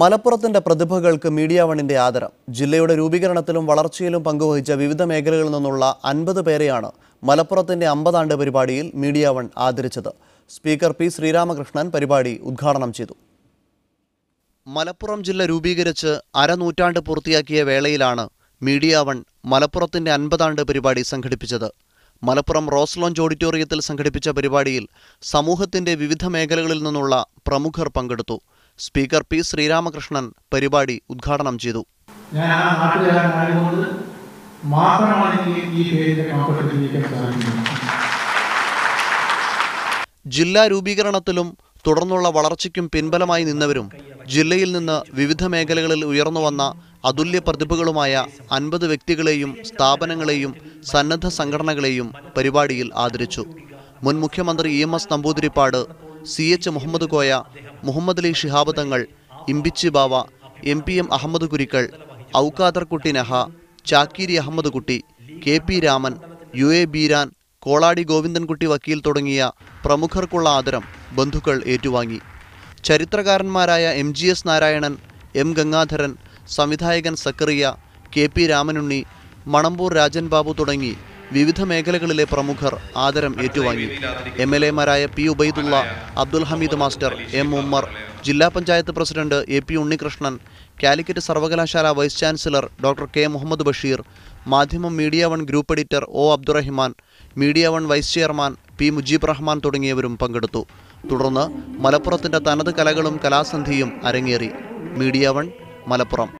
മലപ്പുറത്തിന്റെ പ്രതിഭകൾക്ക് മീഡിയ വണ്ണിന്റെ ആദരം. ജില്ലയുടെ രൂപീകരണത്തിലും വളർച്ചയിലും പങ്കുവഹിച്ച വിവിധ മേഖലകളിൽ നിന്നുള്ള 50 പേരെയാണ് മലപ്പുറത്തിന്റെ 50 ആണ്ട് പരിപാടിയിൽ മീഡിയ വൺ ആദരിച്ചത്. സ്പീക്കർ പി ശ്രീരാമകൃഷ്ണൻ പരിപാടി ഉദ്ഘാടനം ചെയ്തു. മലപ്പുറം ജില്ല രൂപീകരിച്ച് അരനൂറ്റാണ്ട് പൂർത്തിയാക്കിയ വേളയിലാണ് മീഡിയ വൺ മലപ്പുറത്തിന്റെ 50 ആണ്ട് പരിപാടി സംഘടിപ്പിച്ചത്. മലപ്പുറം റോസ് ലോഞ്ച് ഓഡിറ്റോറിയത്തിൽ സംഘടിപ്പിച്ച പരിപാടിയിൽ സമൂഹത്തിന്റെ വിവിധ മേഖലകളിൽ നിന്നുള്ള പ്രമുഖർ പങ്കെടുത്തു. സ്പീക്കർ പി ശ്രീരാമകൃഷ്ണൻ പരിപാടി ഉദ്ഘാടനം ചെയ്തു. ജില്ലാ രൂപീകരണത്തിലും തുടർന്നുള്ള വളർച്ചയ്ക്കും പിൻബലമായി നിന്നവരും ജില്ലയിൽ നിന്ന് വിവിധ മേഖലകളിൽ ഉയർന്നുവന്ന അതുല്യ പ്രതിഭകളുമായ 50 വ്യക്തികളെയും സ്ഥാപനങ്ങളെയും സന്നദ്ധ സംഘടനകളെയും പരിപാടിയിൽ ആദരിച്ചു. മുൻ മുഖ്യമന്ത്രി EMS നമ്പൂതിരിപ്പാട്, CH മുഹമ്മദ് കോയ, മുഹമ്മദ് അലി ശിഹാബ് തങ്ങൾ, ഇമ്പിച്ചി ബാവ, MPM അഹമ്മദ് കുരിക്കൾ, ഔക്കാദർ കുട്ടി നഹ, ചാക്കീരി അഹമ്മദ് കുട്ടി, KP രാമൻ, UA ബീരാൻ, കോളാടി ഗോവിന്ദൻകുട്ടി വക്കീൽ തുടങ്ങിയ പ്രമുഖർക്കുള്ള ആദരം ബന്ധുക്കൾ ഏറ്റുവാങ്ങി. ചരിത്രകാരന്മാരായ MGS നാരായണൻ, M ഗംഗാധരൻ, സംവിധായകൻ സക്കറിയ, KP രാമനുണ്ണി, മണമ്പൂർ രാജൻ ബാബു തുടങ്ങി വിവിധ മേഖലകളിലെ പ്രമുഖർ ആദരം ഏറ്റുവാങ്ങി. MLA മാരായ P Ubaidulla, Abdul Hameed master, M Ummer, ജില്ലാ പഞ്ചായത്ത് പ്രസിഡന്റ് AP ഉണ്ണികൃഷ്ണൻ, കാലിക്കറ്റ് സർവകലാശാല vice chancellor doctor K Muhammad Basheer, Madhyamam media one group editor O Abdurahiman, media one vice chairman P Mujeeb Rahman തുടങ്ങിയവരും പങ്കെടുത്തു. തുടർന്ന് മലപ്പുറത്തിന്റെ തനത് കലകളും കലാസന്ധിയും അരങ്ങേറി. Media one, Malappuram.